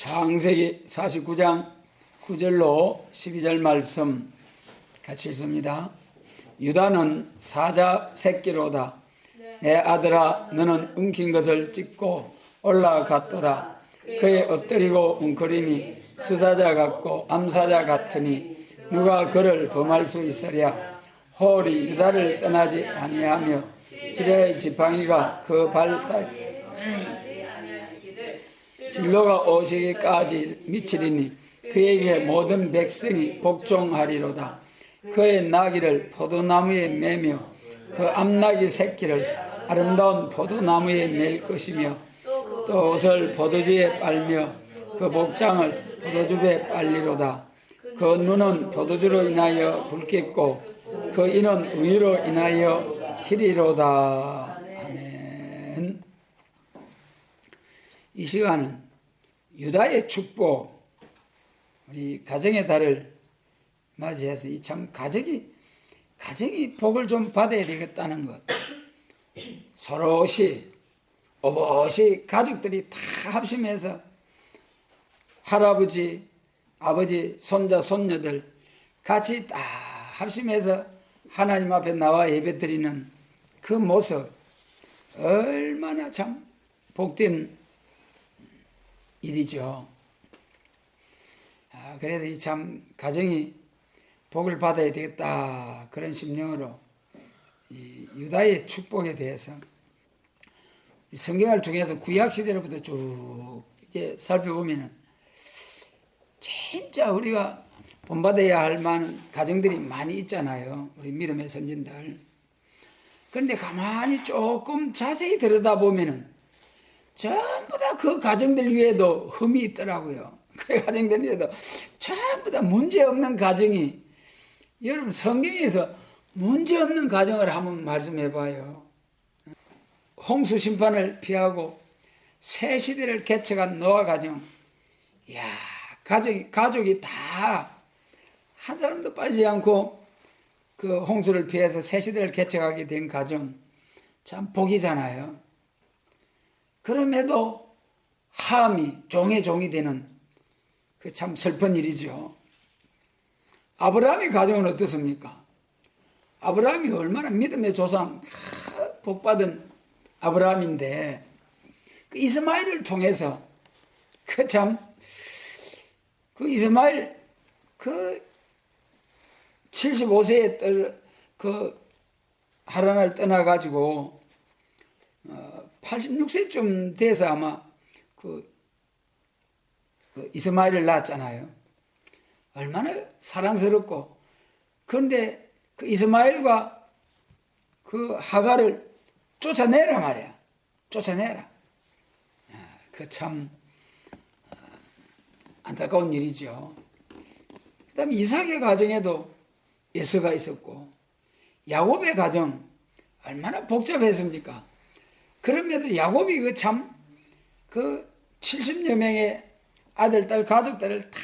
창세기 49장 9절로 12절 말씀 같이 읽습니다. 유다는 사자 새끼로다. 내 아들아, 너는 엉킨 것을 찢고 올라갔도다. 그의 엎드리고 웅크림이 수사자 같고 암사자 같으니 누가 그를 범할 수 있으랴. 홀이 유다를 떠나지 아니하며 지레의 지팡이가 그 발사이 진로가 오시기까지 미치리니 그에게 모든 백성이 복종하리로다. 그의 나귀를 포도나무에 매며 그 암나귀 새끼를 아름다운 포도나무에 맬 것이며 또 옷을 포도주에 빨며 그 복장을 포도즙에 빨리로다. 그 눈은 포도주로 인하여 붉겠고 그 이는 우유로 인하여 희리로다. 아멘. 이 시간은 유다의 축복, 우리 가정의 달을 맞이해서 이 참 가정이 복을 좀 받아야 되겠다는 것. 서로시 오롯이 가족들이 다 합심해서 할아버지, 아버지, 손자, 손녀들 같이 다 합심해서 하나님 앞에 나와 예배드리는 그 모습, 얼마나 참 복된 일이죠. 그래서 이 참 가정이 복을 받아야 되겠다, 그런 심령으로 이 유다의 축복에 대해서 성경을 통해서 구약 시대로부터 쭉 이제 살펴보면은 진짜 우리가 본받아야 할 만한 가정들이 많이 있잖아요. 우리 믿음의 선진들. 그런데 가만히 조금 자세히 들여다보면은 전부 다 그 가정들 위에도 흠이 있더라고요. 그 가정들 위에도 전부 다 문제없는 가정이, 여러분 성경에서 문제없는 가정을 한번 말씀해 봐요. 홍수 심판을 피하고 새 시대를 개척한 노아 가정. 이야, 가족이 다 한 사람도 빠지지 않고 그 홍수를 피해서 새 시대를 개척하게 된 가정, 참 복이잖아요. 그럼에도 함이 종의 종이 되는 그 참 슬픈 일이죠. 아브라함의 가정은 어떻습니까? 아브라함이 얼마나 믿음의 조상, 복받은 아브라함인데 그 이스마엘을 통해서 그 이스마엘 75세에 그 하란을 떠나가지고 86세쯤 돼서 아마 그 이스마엘을 낳았잖아요. 얼마나 사랑스럽고. 그런데 그 이스마엘과 그 하갈을 쫓아내라 말이야. 쫓아내라. 그 참 안타까운 일이죠. 그 다음에 이삭의 가정에도 에서가 있었고, 야곱의 가정 얼마나 복잡했습니까? 그럼에도 야곱이 그 70여 명의 아들, 딸, 가족들을 다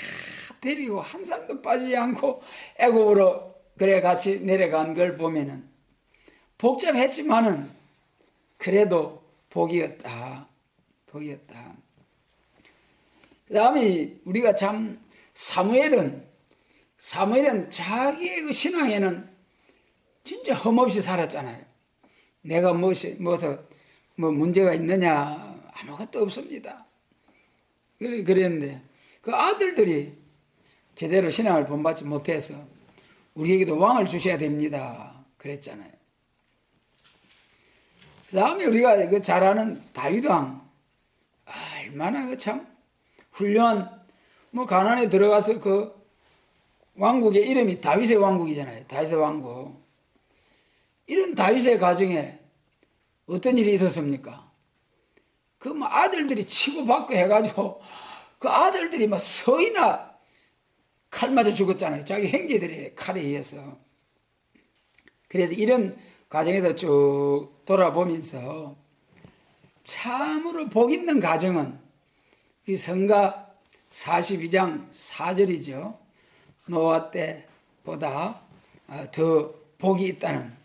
데리고 한 사람도 빠지지 않고 애굽으로 그래 같이 내려간 걸 보면은 복잡했지만은 그래도 복이었다. 복이었다. 그 다음에 우리가 참 사무엘은 자기의 그 신앙에는 진짜 흠없이 살았잖아요. 내가 뭐 문제가 있느냐, 아무것도 없습니다. 그랬는데 그 아들들이 제대로 신앙을 본받지 못해서 우리에게도 왕을 주셔야 됩니다, 그랬잖아요. 그 다음에 우리가 그 잘 아는 다윗 왕, 얼마나 그 참 훌륭한, 가나안에 들어가서 그 왕국의 이름이 다윗의 왕국이잖아요. 다윗의 왕국. 이런 다윗의 가정에 어떤 일이 있었습니까? 그 아들들이 치고받고 해가지고 그 아들들이 서이나 칼 맞아 죽었잖아요. 자기 형제들의 칼에 의해서. 그래서 이런 가정에서 쭉 돌아보면서 참으로 복 있는 가정은 이 성가 42장 4절이죠. 노아 때보다 더 복이 있다는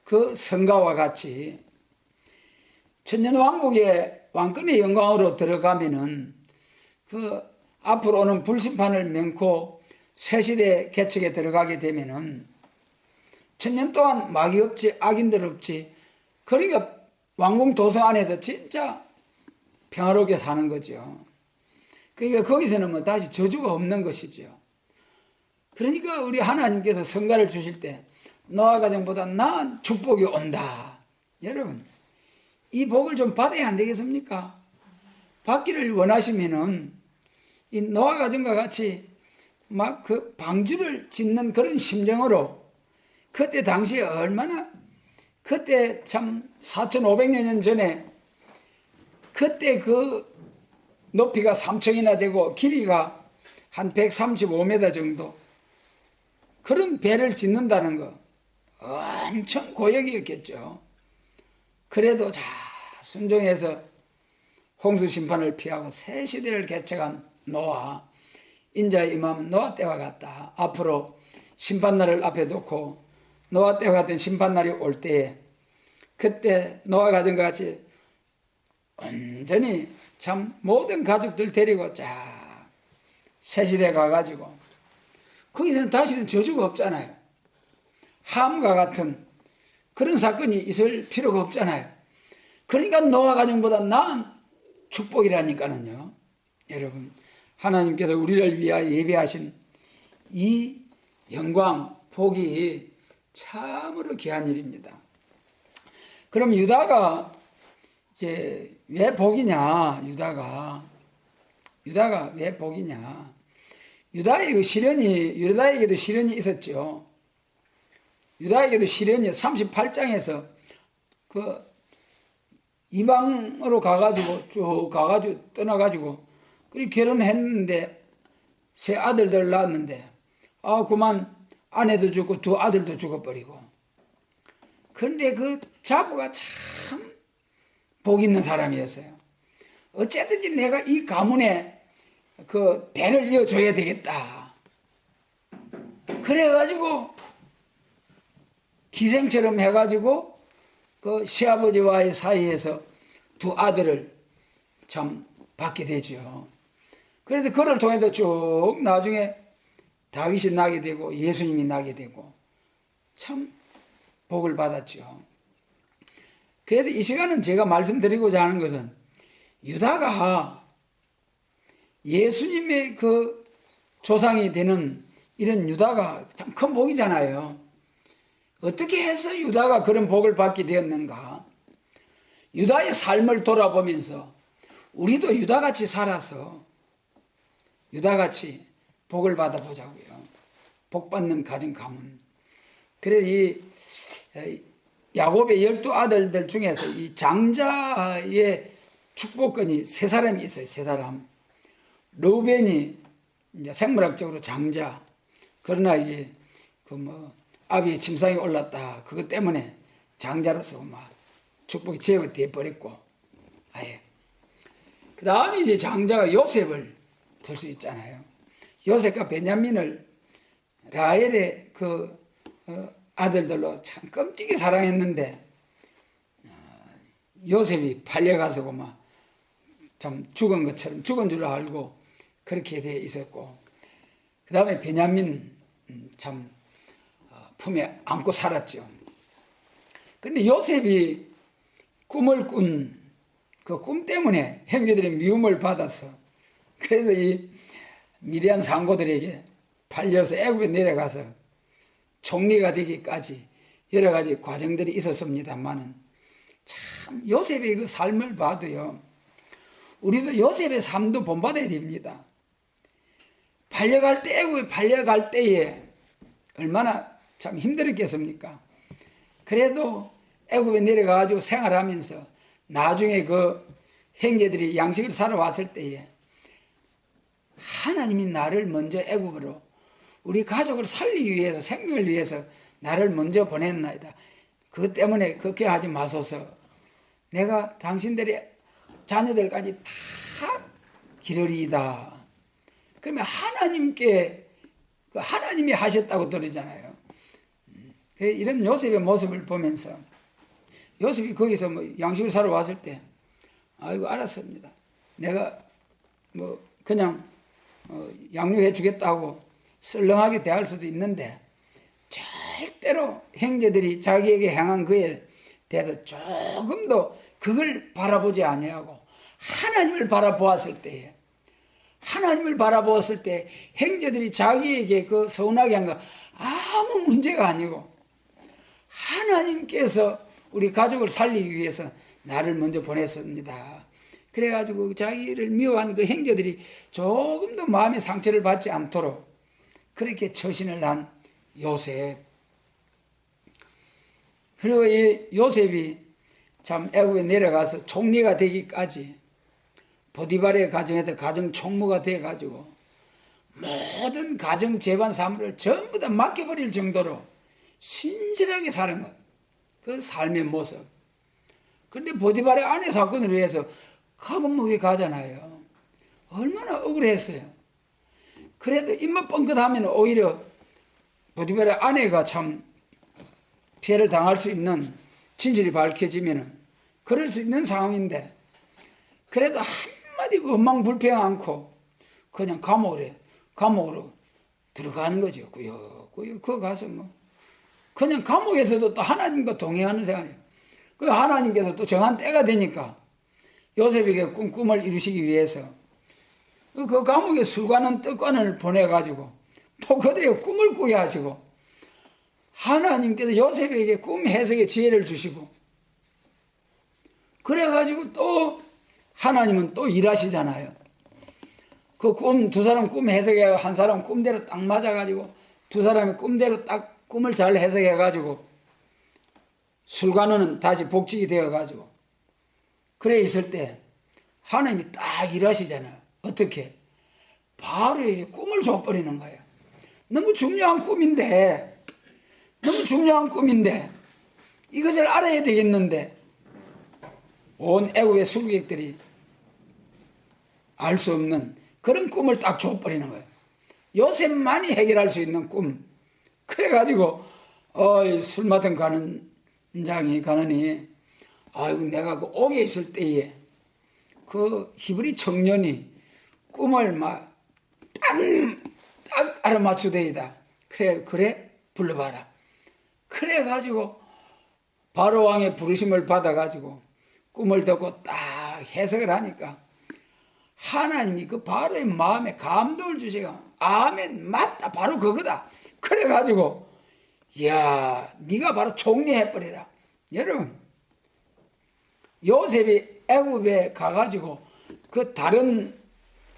그 성가와 같이 천년왕국의 왕권의 영광으로 들어가면은 그 앞으로 오는 불심판을 면코 새 시대 개척에 들어가게 되면은 천년 동안 마귀 없지, 악인들 없지. 그러니까 왕궁 도성 안에서 진짜 평화롭게 사는 거죠. 그러니까 거기서는 뭐 다시 저주가 없는 것이죠. 그러니까 우리 하나님께서 성가를 주실 때 노아 가정보다 나은 축복이 온다. 여러분, 이 복을 좀 받아야 안 되겠습니까? 받기를 원하시면은 이 노아 가정과 같이 막 그 방주를 짓는 그런 심정으로, 그때 당시에 얼마나, 그때 참 4,500여 년 전에 그때 그 높이가 3층이나 되고 길이가 한 135m 정도, 그런 배를 짓는다는 거 엄청 고역이었겠죠. 그래도 잘 순종해서 홍수 심판을 피하고 새 시대를 개척한 노아, 인자의 임함은 노아 때와 같다. 앞으로 심판날을 앞에 두고 노아 때와 같은 심판날이 올 때에 그때 노아 가정과 같이 온전히 참 모든 가족들 데리고 쫙 새 시대 가가지고 거기서는 다시는 저주가 없잖아요. 함과 같은 그런 사건이 있을 필요가 없잖아요. 그러니까 노아 가정보다 나은 축복이라니까는요. 여러분, 하나님께서 우리를 위하여 예배하신 이 영광, 복이 참으로 귀한 일입니다. 그럼 유다가 이제 왜 복이냐? 유다가 왜 복이냐? 유다에게도 시련이 있었죠. 유다에게도 시련이 38장에서 그 이방으로 쭉 가가지고 떠나가지고 그리고 결혼했는데 세 아들들 낳았는데 그만 아내도 죽고 두 아들도 죽어버리고. 그런데 그 자부가 참 복 있는 사람이었어요. 어쨌든지 내가 이 가문에 그 대를 이어줘야 되겠다. 그래가지고 기생처럼 해가지고 그 시아버지와의 사이에서 두 아들을 참 받게 되죠. 그래서 그를 통해서 쭉 나중에 다윗이 나게 되고 예수님이 나게 되고 참 복을 받았죠. 그래서 이 시간은 제가 말씀드리고자 하는 것은 유다가 예수님의 그 조상이 되는 이런 유다가 참 큰 복이잖아요. 어떻게 해서 유다가 그런 복을 받게 되었는가? 유다의 삶을 돌아보면서 우리도 유다같이 살아서 유다같이 복을 받아보자고요. 복받는 가정 가문. 그래서 이 야곱의 12아들들 중에서 이 장자의 축복권이 세 사람이 있어요. 세 사람. 르우벤이 이제 생물학적으로 장자. 그러나 이제 아비의 침상에 올랐다. 그것 때문에 장자로서 막 축복이 제거돼 버렸고, 아예. 그 다음에 이제 장자가 요셉을 들 수 있잖아요. 요셉과 베냐민을 라헬의 그 아들들로 참 끔찍이 사랑했는데 요셉이 팔려가서 막 참 죽은 것처럼 죽은 줄 알고 그렇게 돼 있었고, 그 다음에 베냐민 참 품에 안고 살았죠. 그런데 요셉이 꿈을 꾼 그 꿈 때문에 형제들의 미움을 받아서 그래서 이 미디안 상고들에게 팔려서 애굽에 내려가서 총리가 되기까지 여러 가지 과정들이 있었습니다만은 참 요셉의 그 삶을 봐도요, 우리도 요셉의 삶도 본받아야 됩니다. 애굽에 팔려갈 때에 얼마나 참 힘들었겠습니까? 그래도 애굽에 내려가가지고 생활하면서 나중에 그 형제들이 양식을 사러 왔을 때에 하나님이 나를 먼저 애굽으로 우리 가족을 살리기 위해서, 생명을 위해서 나를 먼저 보냈나이다. 그것 때문에 걱정하지 마소서. 내가 당신들의 자녀들까지 다 기르리이다. 그러면 하나님이 하셨다고 들으잖아요. 이런 요셉의 모습을 보면서 요셉이 거기서 양식을 사러 왔을 때, 아이고 알았습니다. 내가 그냥 양육해 주겠다고 썰렁하게 대할 수도 있는데 절대로 형제들이 자기에게 행한 그에 대해서 조금도 그걸 바라보지 아니하고 하나님을 바라보았을 때에, 하나님을 바라보았을 때 형제들이 자기에게 그 서운하게 한 거 아무 문제가 아니고 하나님께서 우리 가족을 살리기 위해서 나를 먼저 보냈습니다. 그래가지고 자기를 미워한 그 형제들이 조금도 마음의 상처를 받지 않도록 그렇게 처신을 한 요셉. 그리고 이 요셉이 참 애국에 내려가서 총리가 되기까지 보디발의 가정에서 가정 총무가 돼가지고 모든 가정 재반 사무를 전부 다 맡겨버릴 정도로 신실하게 사는 것, 그 삶의 모습. 그런데 보디발의 아내 사건을 위해서 감옥에 가잖아요. 얼마나 억울했어요. 그래도 입만 뻥끗하면 오히려 보디발의 아내가 참 피해를 당할 수 있는, 진실이 밝혀지면은 그럴 수 있는 상황인데, 그래도 한마디 원망불평 않고 그냥 감옥으로 들어가는 거죠. 꾸역꾸역 그 가서 뭐 그냥 감옥에서도 또 하나님과 동행하는 생활이에요. 그 하나님께서 또 정한 때가 되니까 요셉에게 꿈을 이루시기 위해서 그 감옥에 술관은 떡관을 보내가지고 또 그들에게 꿈을 꾸게 하시고, 하나님께서 요셉에게 꿈 해석의 지혜를 주시고, 그래가지고 또 하나님은 또 일하시잖아요. 그 두 사람 꿈 해석해 한 사람 꿈대로 딱 맞아가지고 두 사람의 꿈대로 딱 꿈을 잘 해석해가지고 술관원은 다시 복직이 되어가지고 그래 있을 때 하나님이 딱 일하시잖아요. 어떻게? 바로에게 꿈을 줘버리는 거예요. 너무 중요한 꿈인데 이것을 알아야 되겠는데 온 애국의 술객들이 알 수 없는 그런 꿈을 딱 줘버리는 거예요. 요셉만이 해결할 수 있는 꿈. 그래가지고 술 맡은 가느니 아이고 내가 그 옥에 있을 때에 그 히브리 청년이 꿈을 막 딱 알아맞추되이다. 그래 불러봐라. 그래가지고 바로 왕의 부르심을 받아가지고 꿈을 듣고 딱 해석을 하니까 하나님이 그 바로의 마음에 감동을 주시고 아멘 맞다 바로 그거다. 그래가지고 이야 네가 바로 총리해버리라. 여러분 요셉이 애굽에 가가지고 그 다른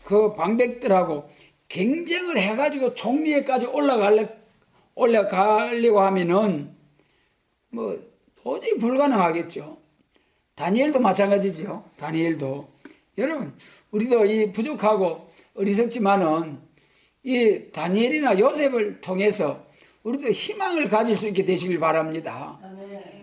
그 방백들하고 경쟁을 해가지고 총리에까지 올라가려고 하면은 뭐 도저히 불가능하겠죠. 다니엘도 마찬가지죠. 다니엘도. 여러분 우리도 이 부족하고 어리석지만은 이 다니엘이나 요셉을 통해서 우리도 희망을 가질 수 있게 되시길 바랍니다.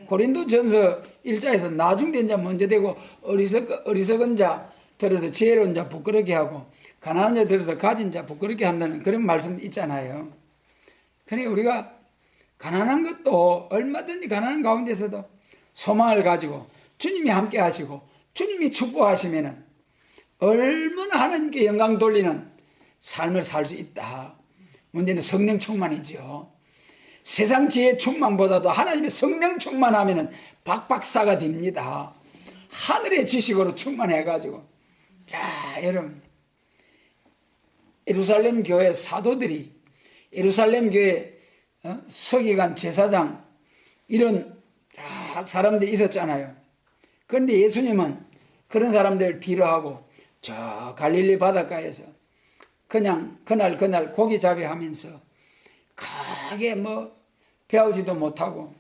고린도전서 1장에서 나중된 자 먼저 되고 어리석은 자 들어서 지혜로운 자 부끄럽게 하고 가난한 자 들어서 가진 자 부끄럽게 한다는 그런 말씀 있잖아요. 그러니까 우리가 가난한 것도 얼마든지 가난한 가운데서도 소망을 가지고 주님이 함께 하시고 주님이 축복하시면은 얼마나 하나님께 영광 돌리는 삶을 살 수 있다. 문제는 성령 충만이죠. 세상 지혜 충만보다도 하나님의 성령 충만하면은 박박사가 됩니다. 하늘의 지식으로 충만해가지고. 자, 여러분. 예루살렘 교회 사도들이, 예루살렘 교회 서기관, 제사장, 이런 사람들이 있었잖아요. 그런데 예수님은 그런 사람들을 뒤로 하고 저 갈릴리 바닷가에서 그냥 그날 고기잡이 하면서 크게 뭐 배우지도 못하고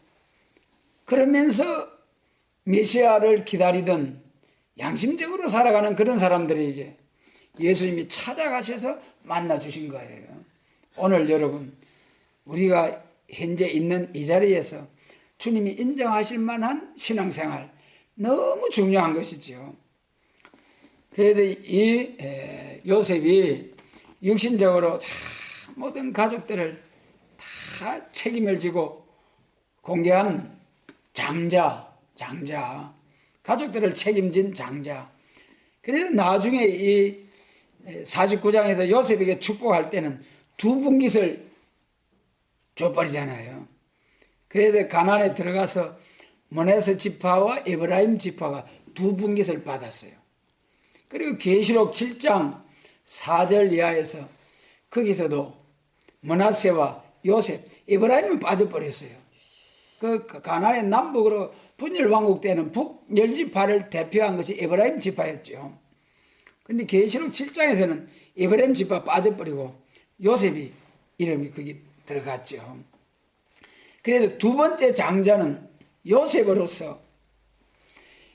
그러면서 메시아를 기다리던 양심적으로 살아가는 그런 사람들에게 예수님이 찾아가셔서 만나 주신 거예요. 오늘 여러분 우리가 현재 있는 이 자리에서 주님이 인정하실 만한 신앙생활 너무 중요한 것이죠. 그래도 이 요셉이 육신적으로 모든 가족들을 다 책임을 지고 공개한 장자, 가족들을 책임진 장자. 그래서 나중에 이 49장에서 요셉에게 축복할 때는 두 분깃을 줘버리잖아요. 그래서 가나안에 들어가서 므낫세 지파와 에브라임 지파가 두 분깃을 받았어요. 그리고 계시록 7장 4절 이하에서 거기서도 므낫세와 요셉, 에브라임은 빠져버렸어요. 그 가나안의 남북으로 분열 왕국 때는 북1 지파를 대표한 것이 에브라임 지파였죠. 그런데 계시록 7장에서는 에브라임 지파 빠져버리고 요셉이 이름이 거기 들어갔죠. 그래서 두 번째 장자는 요셉으로서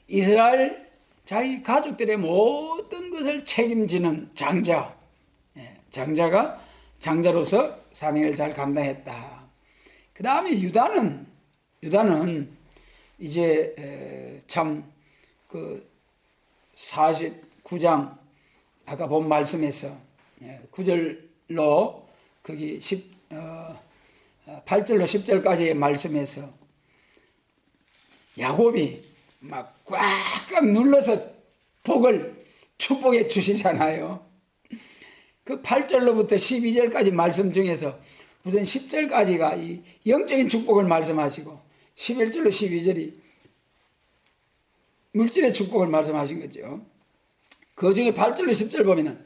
이스라엘 자기 가족들의 모든 것을 책임지는 장자, 장자가 장자로서 사명을 잘 감당했다. 그 다음에 유다는 이제 참 그 49장 아까 본 말씀에서 9절로 거기 8절로 10절까지의 말씀에서 야곱이 막 꽉꽉 눌러서 축복해 주시잖아요. 그 8절로부터 12절까지 말씀 중에서 우선 10절까지가 이 영적인 축복을 말씀하시고 11절로 12절이 물질의 축복을 말씀하신 거죠. 그 중에 8절로 10절 보면은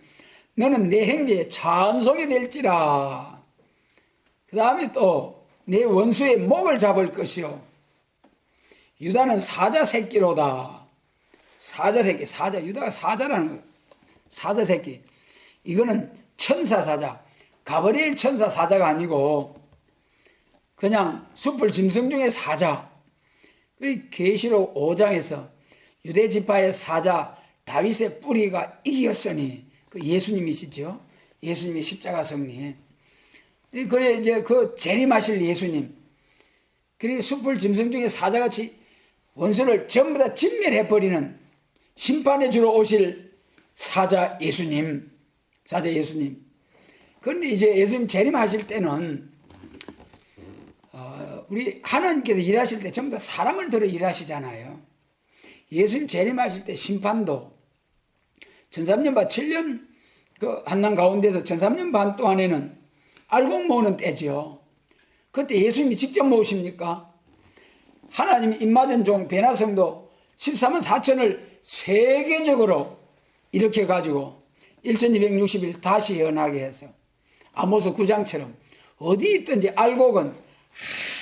너는 내 형제의 찬송이 될지라. 그 다음에 또 내 원수의 목을 잡을 것이요. 유다는 사자 새끼로다. 사자 새끼, 유다가 사자라는 거예요. 사자 새끼. 이거는 천사 사자, 가브리엘 천사 사자가 아니고 그냥 숯불 짐승 중에 사자. 그리고 계시록 5장에서 유대 지파의 사자 다윗의 뿌리가 이겼으니 그 예수님이시죠. 예수님이 십자가 승리. 그래 이제 그 재림하실 예수님. 그리고 숯불 짐승 중에 사자같이 원수를 전부 다 진멸해 버리는 심판해 주러 오실 사자 예수님. 그런데 이제 예수님 재림하실 때는 우리 하나님께서 일하실 때 전부 다 사람을 들어 일하시잖아요. 예수님 재림하실 때 심판도 1300년 반 7년 그 한난 가운데서 1300년 반 동안에는 알곡 모으는 때지요. 그때 예수님이 직접 모으십니까? 하나님이 입맞은 종 베나성도 14만 4천을 세계적으로 이렇게 가지고 1260일 다시 연하게 해서 아모스 9장처럼 어디 있든지 알곡은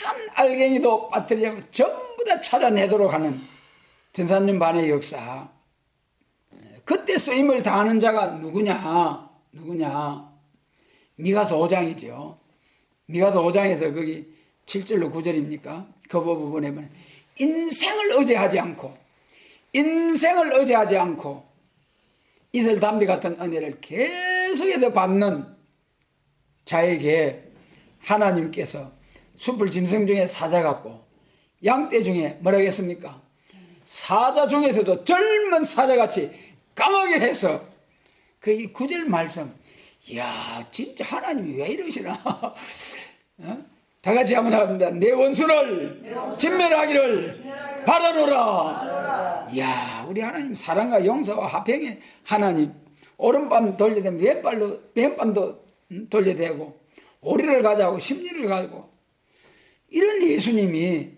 한 알갱이도 빠뜨리지 않고 전부 다 찾아내도록 하는 1300년 반의 역사. 그때 쓰임을 당하는 자가 누구냐? 미가서 5장이죠. 미가서 5장에서 거기 7절로 9절입니까? 그 부분에 보면 인생을 의지하지 않고 이슬 담비 같은 은혜를 계속해서 받는 자에게 하나님께서 숯불 짐승 중에 사자 같고 양떼 중에 뭐라고 했습니까? 사자 중에서도 젊은 사자같이 강하게 해서 그 9절 말씀, 이야 진짜 하나님이 왜 이러시나. 다 같이 한번 합니다. 내 원수를 진멸하기를 바라노라. 이야 우리 하나님 사랑과 용서와 화평의 하나님. 오른밤 돌려대면 왼밤도 돌려대고 오리를 가자고 심리를 가고 이런 예수님이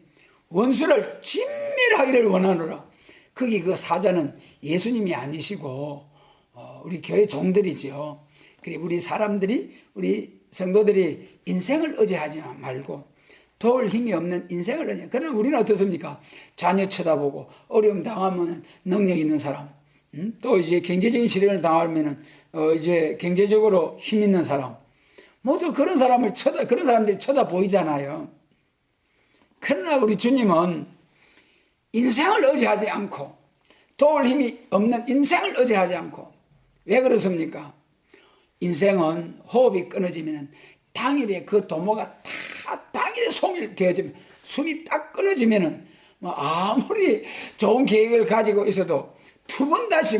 원수를 진멸하기를 원하노라. 거기 그 사자는 예수님이 아니시고 우리 교회 종들이지요. 그리고 우리 사람들이 우리 성도들이 인생을 의지하지 말고 도울 힘이 없는 인생을 의지. 그러나 우리는 어떻습니까? 자녀 쳐다보고 어려움 당하면 능력 있는 사람, 또 이제 경제적인 시련을 당하면 이제 경제적으로 힘 있는 사람, 모두 그런 사람들이 쳐다보이잖아요. 그러나 우리 주님은 인생을 의지하지 않고 도울 힘이 없는 인생을 의지하지 않고 왜 그렇습니까? 인생은 호흡이 끊어지면 당일에 그 도모가 다 당일에 송일되어지면 숨이 딱 끊어지면은 뭐 아무리 좋은 계획을 가지고 있어도 두 번 다시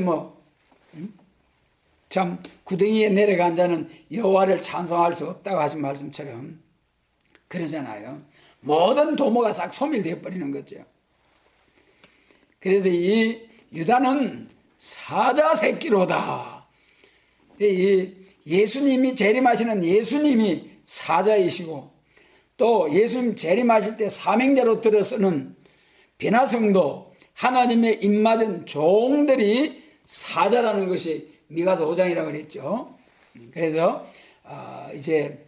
참 구덩이에 내려간 자는 여호와를 찬송할 수 없다고 하신 말씀처럼 그러잖아요. 모든 도모가 싹 소멸되어 버리는 거죠. 그래도 이 유다는 사자 새끼로다. 이 예수님이 재림하시는 예수님이 사자이시고, 또 예수님 재림하실 때 사명자로 들어서는 비나성도 하나님의 입맞은 종들이 사자라는 것이 미가서 5장이라고 그랬죠. 그래서 이제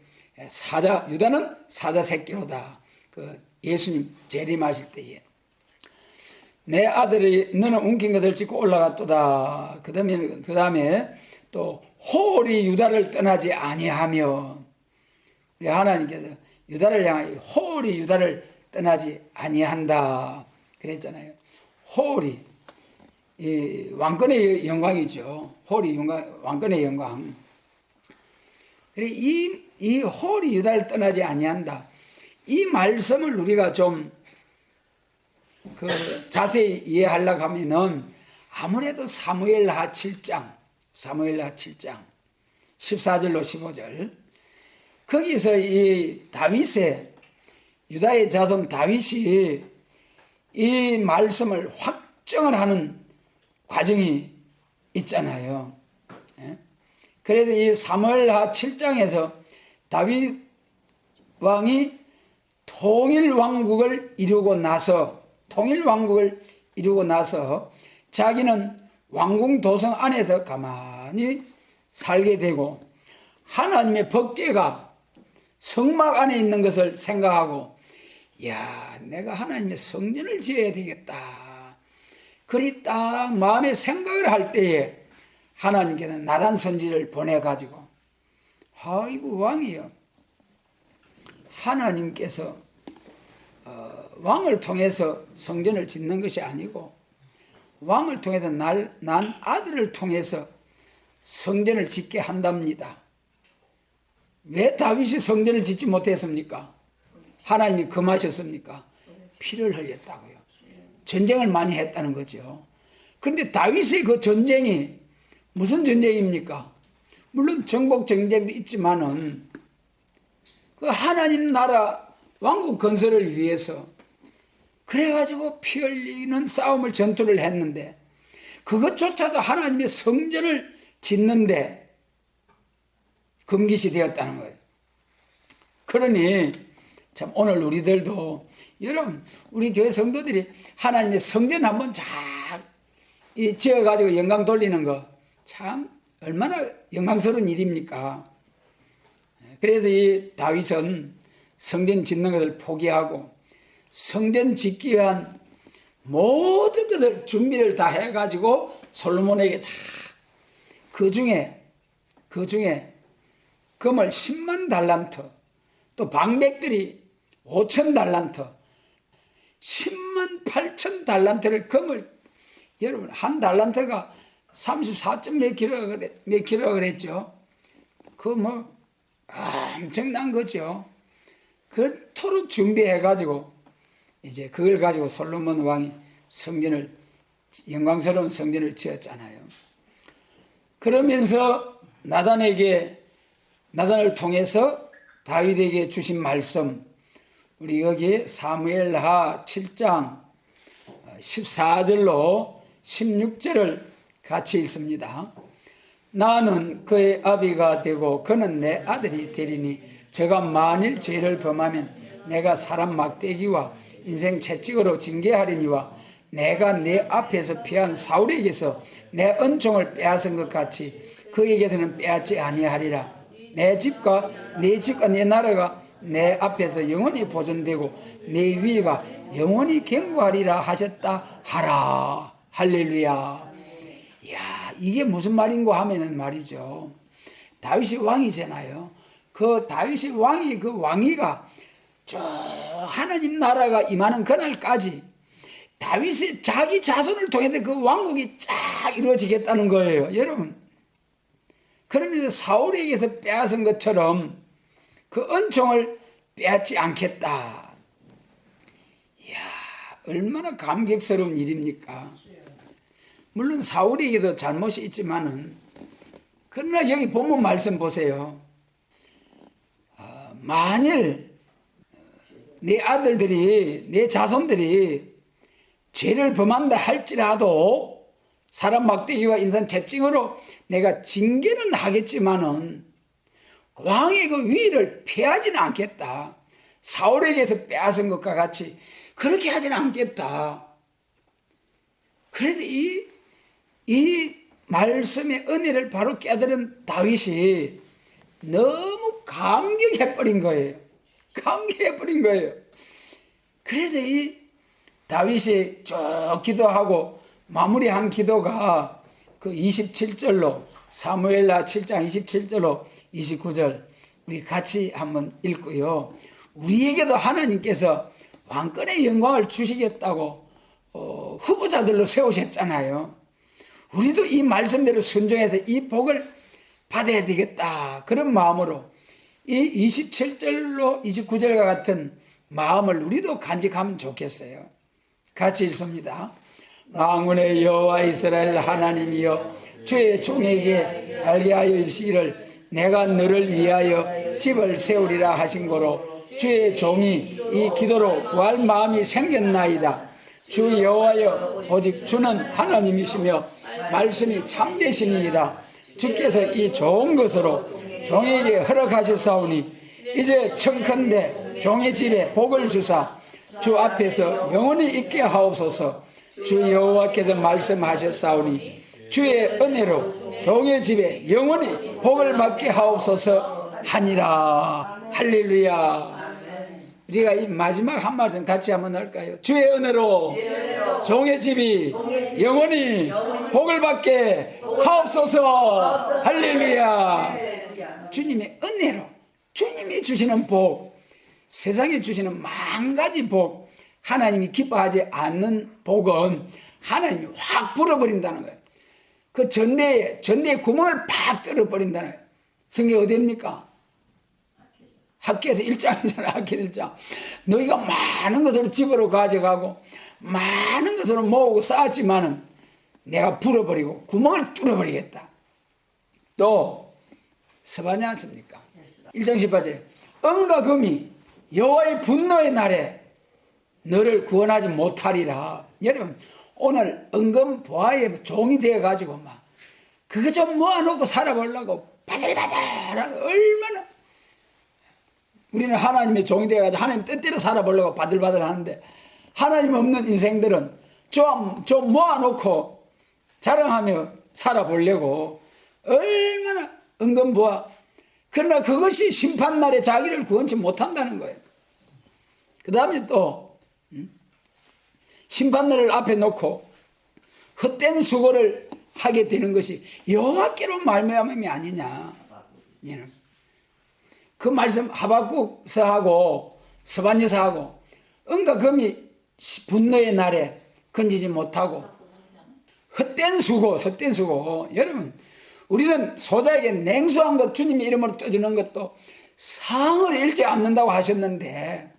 유다는 사자 새끼로다. 그 예수님 재림하실 때에 내 아들이 너는 움킨 것을 짚고 올라갔도다. 그 다음에 또 호울이 유다를 떠나지 아니하며, 우리 하나님께서 유다를 향하여 호울이 유다를 떠나지 아니한다 그랬잖아요. 호울이 이 왕권의 영광이죠. 호울이 왕권의 영광. 그래 이 호울이 유다를 떠나지 아니한다. 이 말씀을 우리가 좀 자세히 이해하려고 하면은 아무래도 사무엘하 7장 14절로 15절, 거기서 이 다윗의 유다의 자손 다윗이 이 말씀을 확정을 하는 과정이 있잖아요. 그래서 이 사무엘하 7장에서 다윗 왕이 통일 왕국을 이루고 나서 자기는 왕궁 도성 안에서 가만히 살게 되고, 하나님의 법궤가 성막 안에 있는 것을 생각하고, 야, 내가 하나님의 성전을 지어야 되겠다. 그리 딱 마음에 생각을 할 때에 하나님께는 나단 선지를 보내가지고, 아이고 왕이요, 하나님께서 왕을 통해서 성전을 짓는 것이 아니고 왕을 통해서 난 아들을 통해서 성전을 짓게 한답니다. 왜 다윗이 성전을 짓지 못했습니까? 하나님이 금하셨습니까? 피를 흘렸다고요. 전쟁을 많이 했다는 거죠. 그런데 다윗의 그 전쟁이 무슨 전쟁입니까? 물론 정복 전쟁도 있지만은 그 하나님 나라 왕국 건설을 위해서 그래가지고 피 흘리는 싸움을 전투를 했는데, 그것조차도 하나님의 성전을 짓는데 금기시 되었다는 거예요. 그러니 참 오늘 우리들도, 여러분 우리 교회 성도들이 하나님의 성전 한번 잘 지어가지고 영광 돌리는 거 참 얼마나 영광스러운 일입니까? 그래서 이 다윗은 성전 짓는 것을 포기하고 성전 짓기 위한 모든 것을 준비를 다 해가지고 솔로몬에게 그 중에 금을 10만 달란트, 또 방백들이 5천 달란트, 10만 8천 달란트를 금을, 여러분 한 달란트가 34점 몇 킬로가 그랬죠. 엄청난 거죠. 그토록 준비해가지고 이제 그걸 가지고 솔로몬 왕이 영광스러운 성전을 지었잖아요. 그러면서 나단을 통해서 다윗에게 주신 말씀, 우리 여기 사무엘하 7장 14절로 16절을 같이 읽습니다. 나는 그의 아비가 되고 그는 내 아들이 되리니 저가 만일 죄를 범하면 내가 사람 막대기와 인생 채찍으로 징계하리니와 내가 내 앞에서 피한 사울에게서 내 은총을 빼앗은 것 같이 그에게서는 빼앗지 아니하리라. 내 집과 내 나라가 내 앞에서 영원히 보존되고 내 위가 영원히 견고하리라 하셨다 하라. 할렐루야. 이야, 이게 무슨 말인고 하면은 말이죠, 다윗이 왕이잖아요. 그 다윗이 왕위가 저 하나님 나라가 임하는 그날까지 다윗의 자기 자손을 통해서 그 왕국이 쫙 이루어지겠다는 거예요, 여러분. 그러면서 사울에게서 빼앗은 것처럼 그 은총을 빼앗지 않겠다. 이야, 얼마나 감격스러운 일입니까? 물론 사울에게도 잘못이 있지만은, 그러나 여기 본문 말씀 보세요. 만일 내 아들들이, 내 자손들이 죄를 범한다 할지라도 사람 막대기와 인산 채찍으로 내가 징계는 하겠지만은 왕의 그 위를 피하지는 않겠다. 사울에게서 빼앗은 것과 같이 그렇게 하지는 않겠다. 그래서 이 말씀의 은혜를 바로 깨달은 다윗이 너무 감격해버린 거예요. 감격해버린 거예요. 그래서 이 다윗이 쭉 기도하고 마무리한 기도가 그 27절로 사무엘하 7장 27절로 29절 우리 같이 한번 읽고요. 우리에게도 하나님께서 왕권의 영광을 주시겠다고 후보자들로 세우셨잖아요. 우리도 이 말씀대로 순종해서 이 복을 받아야 되겠다. 그런 마음으로 이 27절로 29절과 같은 마음을 우리도 간직하면 좋겠어요. 같이 읽습니다. 만군의 여호와 이스라엘 하나님이여 주의 종에게 알게 하여 이르시기를 내가 너를 위하여 집을 세우리라 하신 거로 주의 종이 이 기도로 구할 마음이 생겼나이다. 주 여호와여 오직 주는 하나님이시며 말씀이 참되시니이다. 주께서 이 좋은 것으로 종에게 허락하셨사오니 이제 청컨대 종의 집에 복을 주사 주 앞에서 영원히 있게 하옵소서. 주 여호와께서 말씀하셨사오니 주의 은혜로 종의 집에 영원히 복을 받게 하옵소서 하니라. 할렐루야. 우리가 이 마지막 한 말씀 같이 한번 할까요? 주의 은혜로 종의 집이 영원히 복을 받게 하옵소서. 할렐루야. 주님의 은혜로 주님이 주시는 복, 세상에 주시는 만 가지 복, 하나님이 기뻐하지 않는 복은 하나님이 확 불어버린다는 거예요. 그 전대에 구멍을 팍 뚫어버린다는 거예요. 성경 어디입니까? 학교에서 1장이잖아. 학교 1장. 너희가 많은 것으로 집으로 가져가고 많은 것으로 모으고 쌓았지만은 내가 불어버리고 구멍을 뚫어버리겠다. 또 서반이 않습니까? 1장 18절에 은과 금이 여호와의 분노의 날에 너를 구원하지 못하리라. 여러분 오늘 은금 보화의 종이 되어가지고 막 그거 좀 모아놓고 살아보려고 바들바들 얼마나 우리는 하나님의 종이 되어가지고 하나님 뜻대로 살아보려고 바들바들 하는데 하나님 없는 인생들은 좀 모아놓고 자랑하며 살아보려고 얼마나 은금보아. 그러나 그것이 심판날에 자기를 구원치 못한다는 거예요. 그 다음에 또 심판날을 앞에 놓고 헛된 수고를 하게 되는 것이 여호와께로 말미암음이 아니냐. 그 말씀 하박국서하고 서반여서하고 은과 금이 분노의 날에 건지지 못하고 헛된 수고. 여러분 우리는 소자에게 냉수한 것 주님의 이름으로 떠주는 것도 상을 잃지 않는다고 하셨는데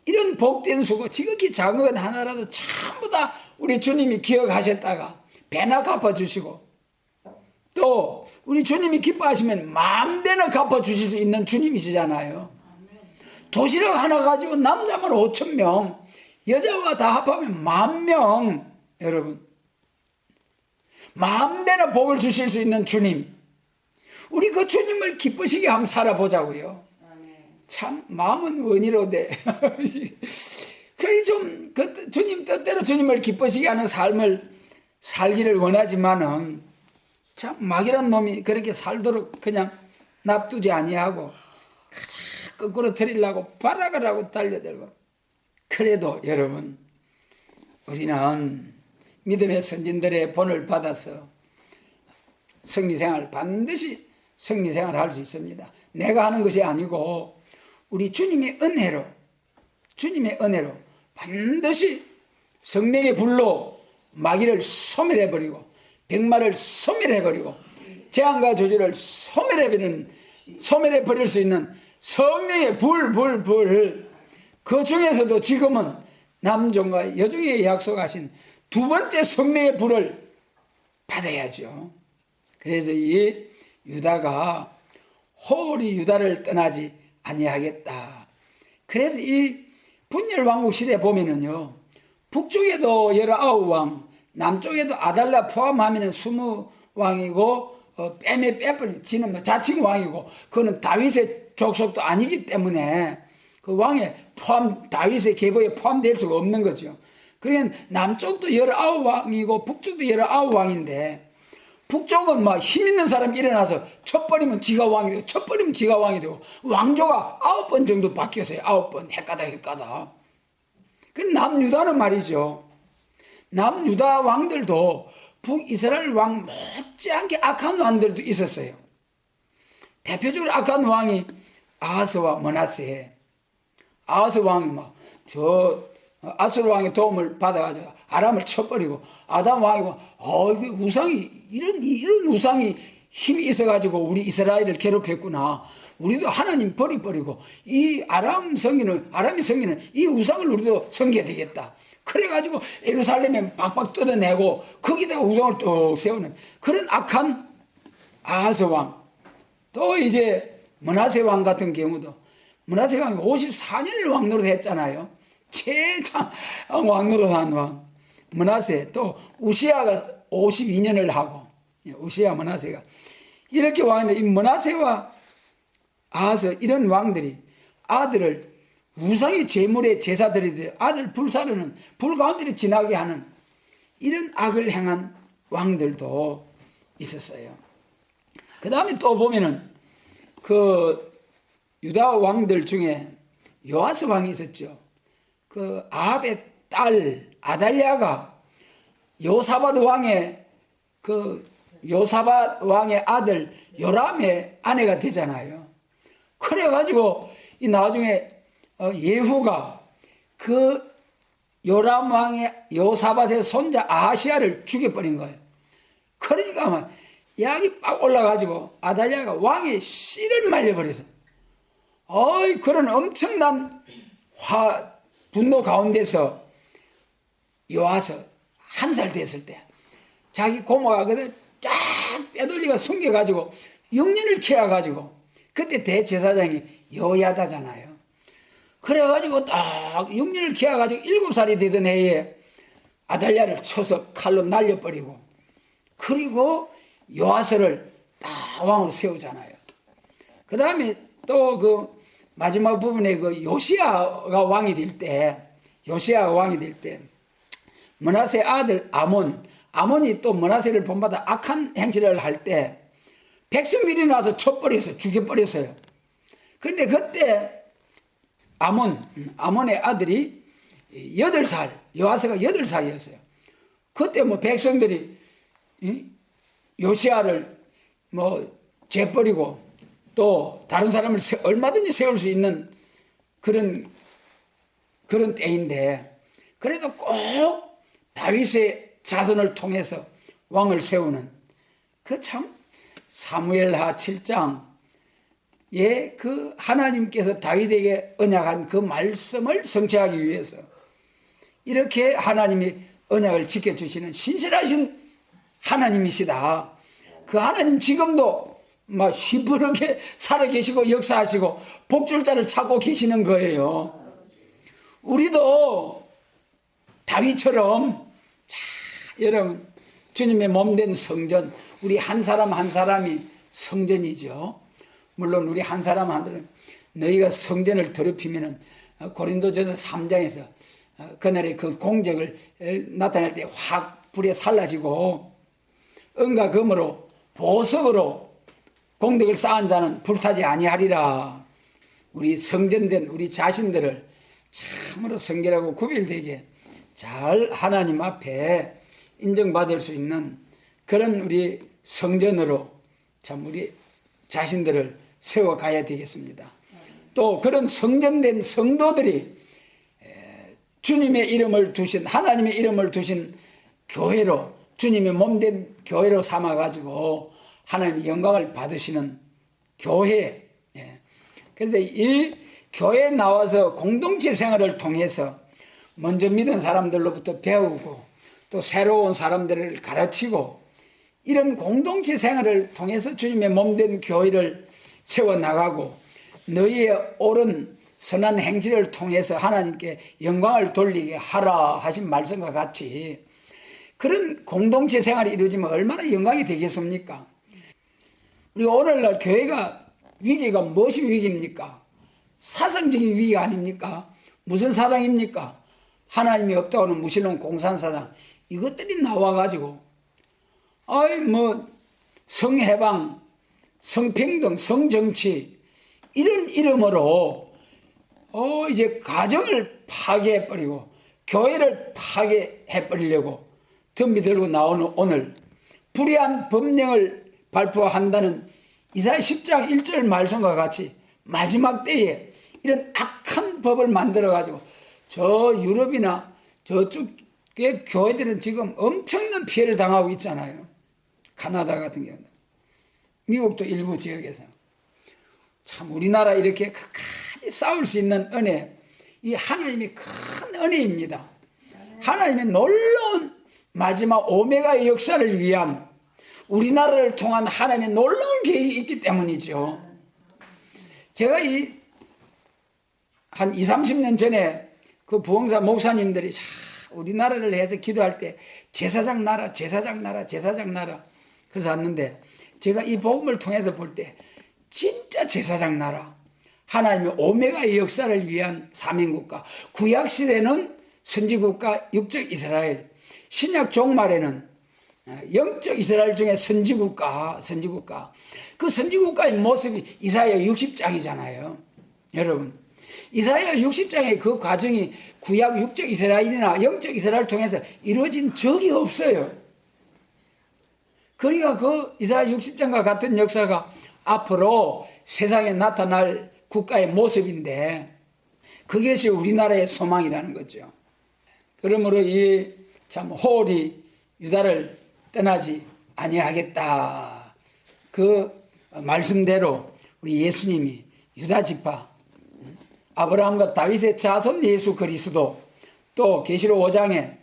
이런 복된 수고 지극히 작은 것 하나라도 전부 다 우리 주님이 기억하셨다가 배나 갚아주시고 또 우리 주님이 기뻐하시면 만배나 갚아주실 수 있는 주님이시잖아요. 도시락 하나 가지고 남자만 5,000명 여자와 다 합하면 10,000명. 여러분 만배나 복을 주실 수 있는 주님, 우리 그 주님을 기쁘시게 한번 살아보자고요. 참 마음은 원이로되 그래 좀 그 주님 뜻대로 주님을 기쁘시게 하는 삶을 살기를 원하지만은 참 막이란 놈이 그렇게 살도록 그냥 납두지 아니하고 거꾸로 들이려고 발악을 달려들고. 그래도 여러분 우리는 믿음의 선진들의 본을 받아서 승리생활 반드시 승리생활을 할 수 있습니다. 내가 하는 것이 아니고 우리 주님의 은혜로 반드시 성령의 불로 마귀를 소멸해버리고 백마를 소멸해버리고 재앙과 저주를 소멸해버릴 수 있는 성령의 불. 그 중에서도 지금은 남종과 여종에게 약속하신 두 번째 성령의 불을 받아야죠. 그래서 이 유다가 홀이 유다를 떠나지 아니하겠다. 그래서 이 분열왕국 시대에 보면은요, 북쪽에도 19왕, 남쪽에도 아달랴 포함하면 20왕이고 빼면 빼버린 지는 뭐 자칭 왕이고 그거는 다윗의 족속도 아니기 때문에 그 왕에 다윗의 계보에 포함될 수가 없는 거죠. 그러니까 남쪽도 19왕이고 북쪽도 19왕인데 북쪽은 막 힘 있는 사람 일어나서 쳐버리면 지가 왕이 되고 쳐버리면 지가 왕이 되고 왕조가 9번 정도 바뀌었어요. 9번 헷가다. 그럼 남유다는 말이죠. 남유다 왕들도 북이스라엘 왕 못지않게 악한 왕들도 있었어요. 대표적으로 악한 왕이 아하스와 머나세. 아하스 왕이 아수르 왕의 도움을 받아가지고 아람을 쳐버리고 아담 왕이 이게 우상이 이런 우상이 힘이 있어가지고 우리 이스라엘을 괴롭혔구나. 우리도 하나님 버리고 이 아람이 섬기는 이 우상을 우리도 섬겨야 되겠다. 그래가지고 예루살렘에 박박 뜯어내고 거기다가 우상을 또 세우는 그런 악한 아하스 왕. 또 이제 므낫세 왕 같은 경우도 므낫세 왕이 54년을 왕노릇 했잖아요. 최장 왕노릇한 왕. 므낫세 또 우시아가 52년을 하고 우시아 므낫세가 이렇게 왕인데 이 므낫세와 아하스 이런 왕들이 아들을 우상의 제물에 제사 드리듯 아들 불사르는 불 가운데 지나게 하는 이런 악을 행한 왕들도 있었어요. 그 다음에 또 보면은 그 유다 왕들 중에 요아스 왕이 있었죠. 그 아합의 딸 아달랴가 요사밧 왕의 아들 요람의 아내가 되잖아요. 그래가지고 이 나중에 예후가 그 요람 왕의 요사밧의 손자 아하시아를 죽여버린 거예요. 그러니까 막 약이 빡 올라가지고 아달랴가 왕의 씨를 말려버려서 그런 엄청난 분노 가운데서 요아스 1살 됐을 때 자기 고모가 그들 쫙 빼돌리가 숨겨가지고 6년을 키워가지고 그때 대제사장이 여야다잖아요. 그래가지고 딱 6년을 키워가지고 7살이 되던 해에 아달랴를 쳐서 칼로 날려버리고 그리고 요아스를 딱 왕으로 세우잖아요. 그 다음에 또 그 마지막 부분에 그 요시아가 왕이 될 때 므낫세 아들 아몬이 또 므낫세를 본받아 악한 행실을 할 때 백성들이 나서 죽여버렸어요. 그런데 그때 아몬의 아들이 8살, 요아스가 8살이었어요. 그때 백성들이 요시아를 재버리고 또 다른 사람을 얼마든지 세울 수 있는 그런 때인데 그래도 꼭 다윗의 자손을 통해서 왕을 세우는 그 참 사무엘하 7장에 그 하나님께서 다윗에게 언약한 그 말씀을 성취하기 위해서 이렇게 하나님이 언약을 지켜주시는 신실하신 하나님이시다. 그 하나님 지금도 시부르게 살아계시고 역사하시고 복줄자를 찾고 계시는 거예요. 우리도 다윗처럼 여러분 주님의 몸된 성전 우리 한 사람 한 사람이 성전이죠. 물론 우리 한 사람 한 사람 너희가 성전을 더럽히면은 고린도전서 3장에서 그날의 그 공적을 나타낼 때 확 불에 살라지고 은과 금으로 보석으로 공덕을 쌓은 자는 불타지 아니하리라. 우리 성전된 우리 자신들을 참으로 성결하고 구별되게 잘 하나님 앞에 인정받을 수 있는 그런 우리 성전으로 참 우리 자신들을 세워가야 되겠습니다. 또 그런 성전된 성도들이 주님의 이름을 두신 하나님의 이름을 두신 교회로 주님의 몸된 교회로 삼아가지고 하나님의 영광을 받으시는 교회. 그런데 이 교회에 나와서 공동체 생활을 통해서 먼저 믿은 사람들로부터 배우고 또 새로운 사람들을 가르치고 이런 공동체 생활을 통해서 주님의 몸된 교회를 세워나가고 너희의 옳은 선한 행실을 통해서 하나님께 영광을 돌리게 하라 하신 말씀과 같이 그런 공동체 생활이 이루어지면 얼마나 영광이 되겠습니까? 우리가 오늘날 교회가 위기가 무엇이 위기입니까? 사상적인 위기가 아닙니까? 무슨 사상입니까? 하나님이 없다고 하는 무신론 공산사상, 이것들이 나와가지고 성해방, 성평등, 성정치 이런 이름으로 이제 가정을 파괴해버리고 교회를 파괴해버리려고 덤비 들고 나오는 오늘 불의한 법령을 발표한다는 이사야 10장 1절 말씀과 같이 마지막 때에 이런 악한 법을 만들어가지고 저 유럽이나 저쪽의 교회들은 지금 엄청난 피해를 당하고 있잖아요. 카나다 같은 경우는, 미국도 일부 지역에서. 참 우리나라 이렇게 끝까지 싸울 수 있는 은혜, 이 하나님의 큰 은혜입니다. 하나님의 놀라운 마지막 오메가의 역사를 위한 우리나라를 통한 하나님의 놀라운 계획이 있기 때문이죠. 제가 한 20, 30년 전에 그 부흥사 목사님들이 우리나라를 해서 기도할 때 제사장 나라, 제사장 나라, 제사장 나라 그래서 왔는데, 제가 이 복음을 통해서 볼 때 진짜 제사장 나라, 하나님의 오메가의 역사를 위한 사명국가, 구약시대는 선지국가 육적 이스라엘, 신약 종말에는 영적 이스라엘 중에 선지국가. 그 선지국가의 모습이 이사야 60장이잖아요. 여러분, 이사야 60장의 그 과정이 구약 육적 이스라엘이나 영적 이스라엘을 통해서 이루어진 적이 없어요. 그러니까 그 이사야 60장과 같은 역사가 앞으로 세상에 나타날 국가의 모습인데, 그것이 우리나라의 소망이라는 거죠. 그러므로 이 참 호울이 유다를 떠나지 아니하겠다, 그 말씀대로 우리 예수님이 유다 지파, 아브라함과 다윗의 자손 예수 그리스도, 또 계시록 5장에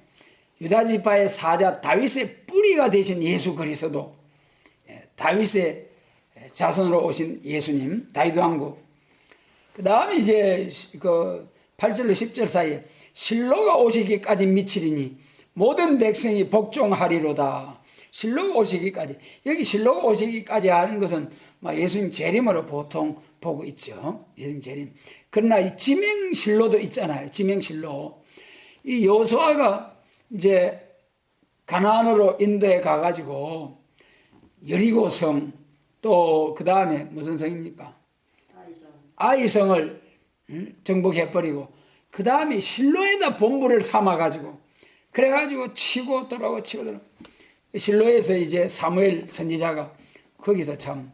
유다 지파의 사자 다윗의 뿌리가 되신 예수 그리스도, 다윗의 자손으로 오신 예수님, 다윗 왕국. 그 다음에 이제 그 8절로 10절 사이에 실로가 오시기까지 미치리니 모든 백성이 복종하리로다. 실로가 오시기까지. 여기 실로가 오시기까지 하는 것은 예수님 재림으로 보통 보고 있죠. 예수님 재림. 그러나 이 지명실로도 있잖아요. 지명실로. 이 여호수아가 이제 가나안으로 인도에 가가지고 여리고성, 또 그 다음에 무슨 성입니까? 아이성을 정복해버리고, 그 다음에 실로에다 본부를 삼아가지고, 그래가지고 치고 돌아오고 치고 돌아오고, 실로에서 이제 사무엘 선지자가 거기서 참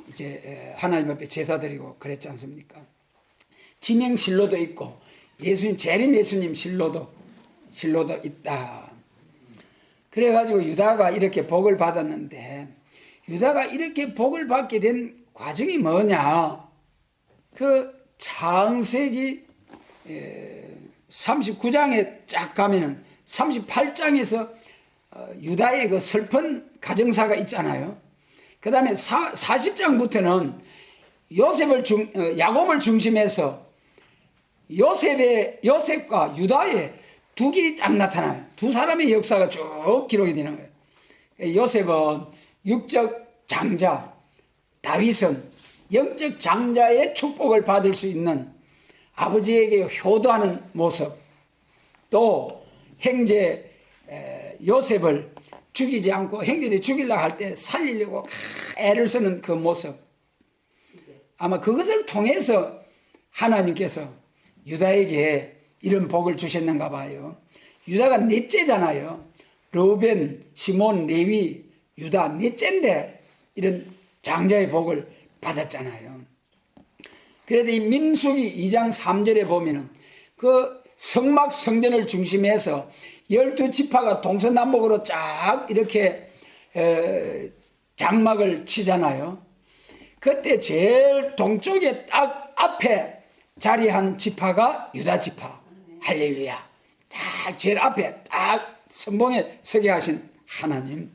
이제 하나님 앞에 제사 드리고 그랬지 않습니까? 지명 실로도 있고 예수님, 재림 예수님 실로도 있다. 그래가지고 유다가 이렇게 복을 받았는데, 유다가 이렇게 복을 받게 된 과정이 뭐냐? 그 창세기 39장에 쫙 가면은 38장에서 유다의 그 슬픈 가정사가 있잖아요. 그 다음에 40장부터는 야곱을 중심해서 요셉과 유다의 두 길이 쫙 나타나요. 두 사람의 역사가 쭉 기록이 되는 거예요. 요셉은 육적 장자, 다윗은 영적 장자의 축복을 받을 수 있는 아버지에게 효도하는 모습, 또 형제 요셉을 죽이지 않고 형제들이 죽이려고 할 때 살리려고 애를 쓰는 그 모습, 아마 그것을 통해서 하나님께서 유다에게 이런 복을 주셨는가 봐요. 유다가 넷째잖아요. 르우벤, 시몬, 레위, 유다 넷째인데 이런 장자의 복을 받았잖아요. 그래도 이 민수기 2장 3절에 보면은 그 성막 성전을 중심해서 12지파가 동서남북으로 쫙 이렇게 장막을 치잖아요. 그때 제일 동쪽에 딱 앞에 자리한 지파가 유다 지파. 할렐루야. 딱 제일 앞에 딱 선봉에 서게 하신 하나님.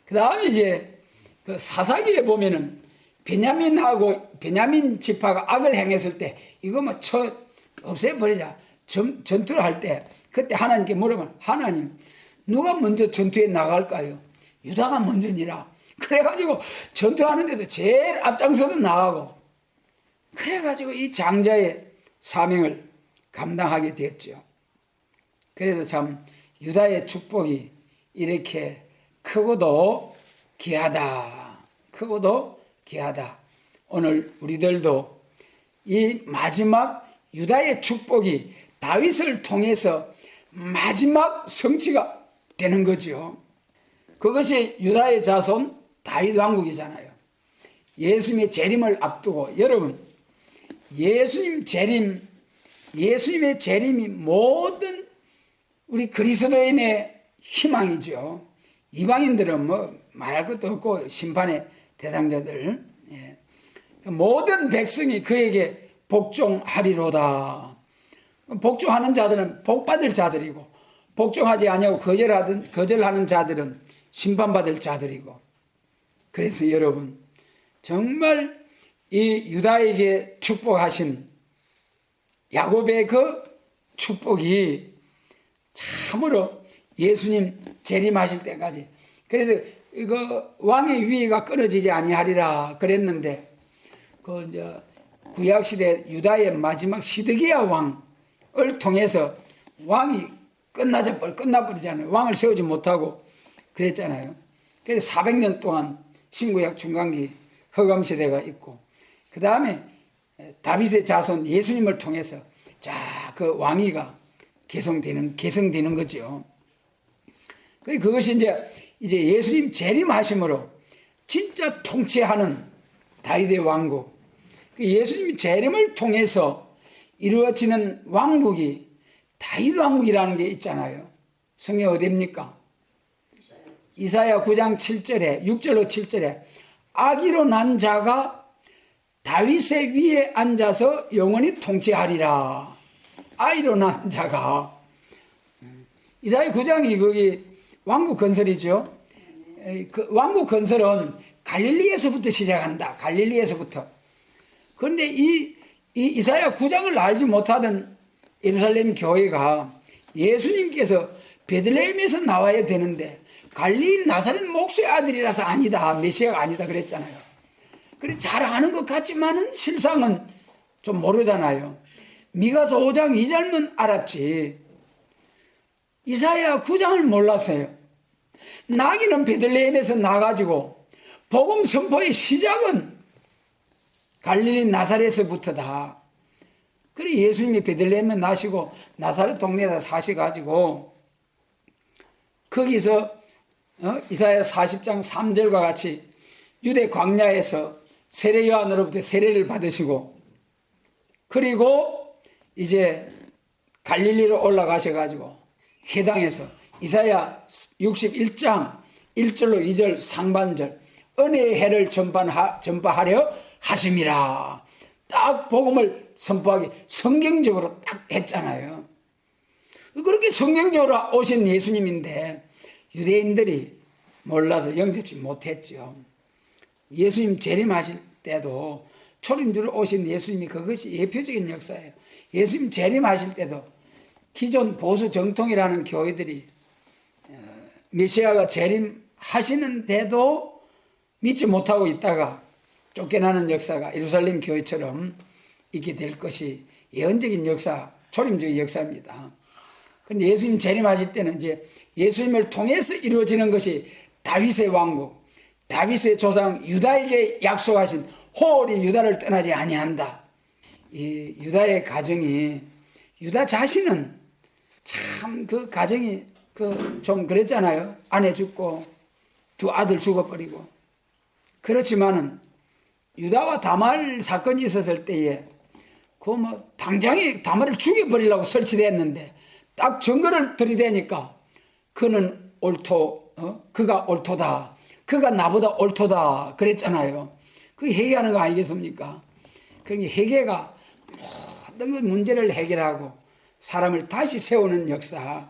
그 다음에 이제 그 사사기에 보면은 베냐민 지파가 악을 행했을 때 이거 없애버리자. 전투를 할 때 그때 하나님께 물으면, 하나님 누가 먼저 전투에 나갈까요? 유다가 먼저니라. 그래가지고 전투하는데도 제일 앞장서서 나가고, 그래가지고 이 장자의 사명을 감당하게 됐죠. 그래도 참 유다의 축복이 이렇게 크고도 귀하다. 크고도 귀하다. 오늘 우리들도 이 마지막 유다의 축복이 다윗을 통해서 마지막 성취가 되는 거죠. 그것이 유다의 자손 다윗 왕국이잖아요. 예수님의 재림을 앞두고, 여러분, 예수님의 재림이 모든 우리 그리스도인의 희망이죠. 이방인들은 뭐 말할 것도 없고 심판의 대상자들, 모든 백성이 그에게 복종하리로다. 복종하는 자들은 복받을 자들이고, 복종하지 아니하고 거절하는 자들은 심판받을 자들이고. 그래서 여러분, 정말 이 유다에게 축복하신 야곱의 그 축복이 참으로 예수님 재림하실 때까지, 그래도 이거 왕의 위위가 끊어지지 아니하리라 그랬는데, 그 이제 구약 시대 유다의 마지막 시드기야 왕을 통해서 왕이 끝나버리잖아요. 왕을 세우지 못하고 그랬잖아요. 그래서 400년 동안 신구약 중간기 허감 시대가 있고, 그 다음에 다윗의 자손 예수님을 통해서 그 왕위가 개성되는 거죠. 그것이 이제 예수님 재림하심으로 진짜 통치하는 다윗의 왕국, 예수님 재림을 통해서 이루어지는 왕국이 다윗 왕국이라는 게 있잖아요. 성경 어디입니까? 이사야 9장 7절에 6절로 7절에 아기로 난 자가 다윗의 위에 앉아서 영원히 통치하리라. 아이로 난 자가, 이사야 9장이 거기 왕국 건설이죠. 그 왕국 건설은 갈릴리에서부터 시작한다. 갈릴리에서부터. 그런데 이 이사야 9장을 알지 못하던 예루살렘 교회가 예수님께서 베들레헴에서 나와야 되는데 갈릴리 나사렛 목수의 아들이라서 아니다, 메시아가 아니다 그랬잖아요. 그래 잘 아는 것 같지만은 실상은 좀 모르잖아요. 미가서 5장 2절만 알았지 이사야 9장을 몰랐어요. 나기는 베들레헴에서 나가지고 복음 선포의 시작은 갈릴리 나사렛에서부터다. 그래 예수님이 베들레헴에 나시고 나사렛 동네에서 사셔가지고 거기서 이사야 40장 3절과 같이 유대 광야에서 세례 요한으로부터 세례를 받으시고, 그리고 이제 갈릴리로 올라가셔가지고 회당에서 이사야 61장 1절로 2절 상반절 은혜의 해를 전파하려 하심이라. 딱 복음을 선포하기 성경적으로 딱 했잖아요. 그렇게 성경적으로 오신 예수님인데 유대인들이 몰라서 영접지 못했죠. 예수님 재림하실 때도 초림주로 오신 예수님이 그것이 예표적인 역사예요. 예수님 재림하실 때도 기존 보수 정통이라는 교회들이 메시아가 재림하시는데도 믿지 못하고 있다가 쫓겨나는 역사가 예루살렘 교회처럼 있게 될 것이 예언적인 역사, 초림주의 역사입니다. 그런데 예수님 재림하실 때는 이제 예수님을 통해서 이루어지는 것이 다윗의 왕국, 다윗의 조상 유다에게 약속하신 호월이 유다를 떠나지 아니한다. 이 유다의 가정이, 유다 자신은 참 그 가정이 좀 그랬잖아요. 아내 죽고 두 아들 죽어버리고. 그렇지만은 유다와 다말 사건이 있었을 때에 당장에 다말을 죽여버리려고 설치됐는데 딱 증거를 들이대니까 그는 그가 옳도다. 그가 나보다 옳도다. 그랬잖아요. 그게 회개하는 거 아니겠습니까? 그러니까 회개가 모든 문제를 해결하고 사람을 다시 세우는 역사.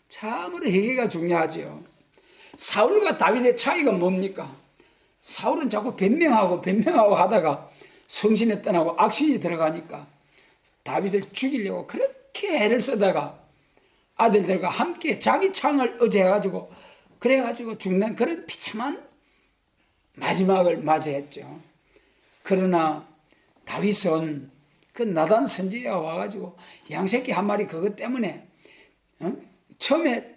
참으로 회개가 중요하죠. 사울과 다윗의 차이가 뭡니까? 사울은 자꾸 변명하고 하다가 성신에 떠나고 악신이 들어가니까 다윗을 죽이려고 그렇게 애를 쓰다가 아들들과 함께 자기 창을 의지해가지고 그래가지고 죽는 그런 비참한 마지막을 맞이했죠. 그러나 다윗은 그 나단 선지자가 와가지고 양새끼 한 마리 그것 때문에 처음에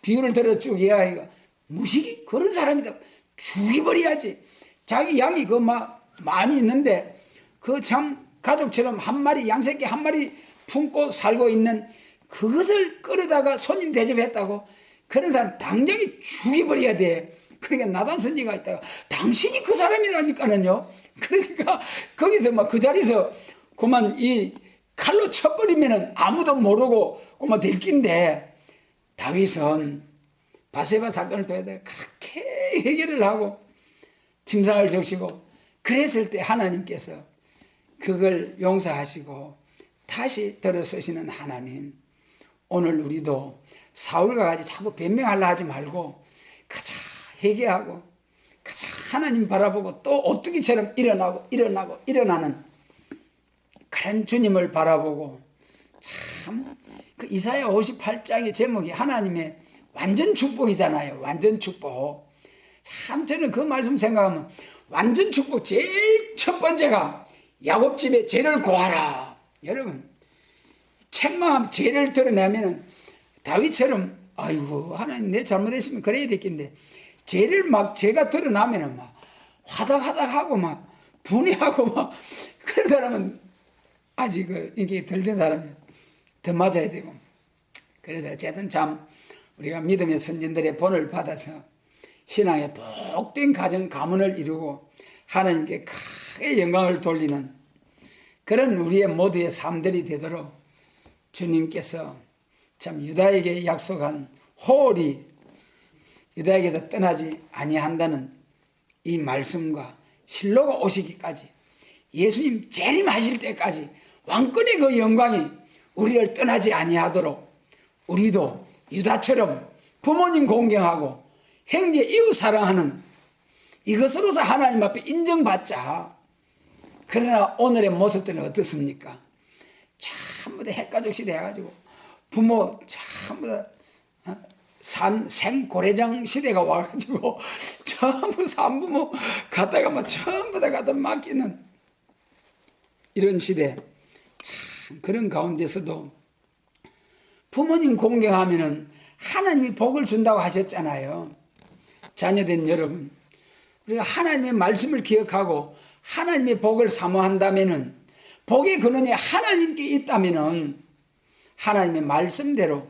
비유를 들어 쭉 이야기가 무식이 그런 사람이다 죽여버려야지. 자기 양이 많이 있는데 그 참 가족처럼 한 마리 양새끼 한 마리 품고 살고 있는 그것을 끌어다가 손님 대접했다고. 그런 사람 당장에 죽여버려야 돼. 그러니까 나단 선지가 있다가 당신이 그 사람이라니까는요. 그러니까 거기서 그 자리에서 그만 이 칼로 쳐버리면은 아무도 모르고 그만 될 낀데, 다윗은 바세바 사건을 통해서 그렇게 해결을 하고 침상을 적시고 그랬을 때 하나님께서 그걸 용서하시고 다시 들어서시는 하나님. 오늘 우리도 사울과 같이 자꾸 변명하려 하지 말고 가자 회개하고 가자 하나님 바라보고 또 오뚜기처럼 일어나는 그런 주님을 바라보고, 참 그 이사야 58장의 제목이 하나님의 완전 축복이잖아요. 완전 축복. 참 저는 그 말씀 생각하면 완전 축복 제일 첫 번째가 야곱집에 죄를 고하라. 여러분 책망하면 죄를 드러내면은 다윗처럼 아이고 하나님 내 잘못했으면 그래야 됐겠는데, 죄를 죄가 드러나면은 화닥화닥하고 분해하고 그런 사람은 아직 이게 덜 된 사람이 더 맞아야 되고. 그래서 어쨌든 참 우리가 믿음의 선진들의 본을 받아서 신앙의 복된 가정 가문을 이루고 하나님께 크게 영광을 돌리는 그런 우리의 모두의 삶들이 되도록 주님께서 참 유다에게 약속한 호월이 유다에게서 떠나지 아니한다는 이 말씀과 실로가 오시기까지 예수님 재림하실 때까지 왕권의 그 영광이 우리를 떠나지 아니하도록 우리도 유다처럼 부모님 공경하고 형제 이웃 사랑하는 이것으로서 하나님 앞에 인정받자. 그러나 오늘의 모습들은 어떻습니까? 전부 다 핵가족 시대 해가지고 부모 전부 다 생고래장 시대가 와가지고 전부 산부모 갖다가 전부 다 갖다 맡기는 이런 시대. 참 그런 가운데서도 부모님 공경하면은 하나님이 복을 준다고 하셨잖아요. 자녀된 여러분, 우리가 하나님의 말씀을 기억하고 하나님의 복을 사모한다면은, 복의 근원이 하나님께 있다면은 하나님의 말씀대로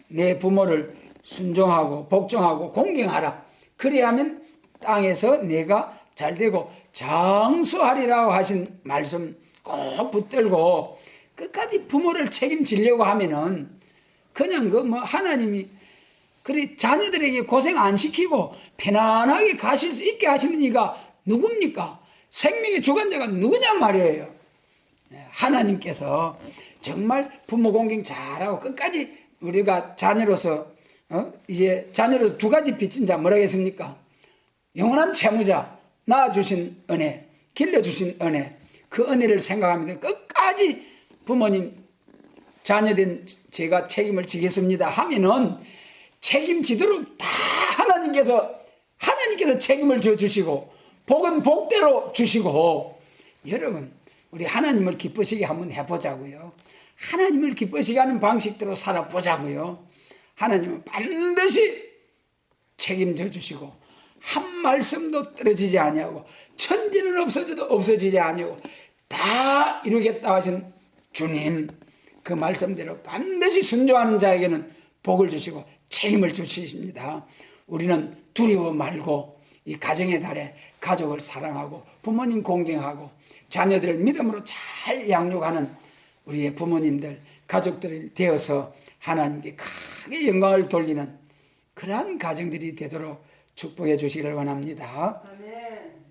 내 부모를 순종하고 복종하고 공경하라. 그래야면 땅에서 내가 잘되고 장수하리라고 하신 말씀 꼭 붙들고 끝까지 부모를 책임지려고 하면은 그냥 하나님이 그래 자녀들에게 고생 안 시키고 편안하게 가실 수 있게 하시는 이가 누굽니까? 생명의 주관자가 누구냐 말이에요. 하나님께서 정말 부모 공경 잘하고 끝까지 우리가 자녀로서 이제 자녀로 두 가지 빚진 자 뭐라 했습니까? 영원한 채무자, 낳아주신 은혜, 길러주신 은혜, 그 은혜를 생각하면서 끝까지 부모님 자녀된 제가 책임을 지겠습니다 하면은 책임지도록 다 하나님께서 책임을 져주시고 복은 복대로 주시고. 여러분 우리 하나님을 기쁘시게 한번 해보자고요. 하나님을 기쁘시게 하는 방식대로 살아보자고요. 하나님은 반드시 책임져 주시고 한 말씀도 떨어지지 아니하고 천지는 없어져도 없어지지 아니하고 다 이루겠다 하신 주님, 그 말씀대로 반드시 순종하는 자에게는 복을 주시고 책임을 주십니다. 우리는 두려워 말고 이 가정의 달에 가족을 사랑하고 부모님 공경하고 자녀들을 믿음으로 잘 양육하는 우리의 부모님들, 가족들이 되어서 하나님께 크게 영광을 돌리는 그러한 가정들이 되도록 축복해 주시기를 원합니다. 아멘.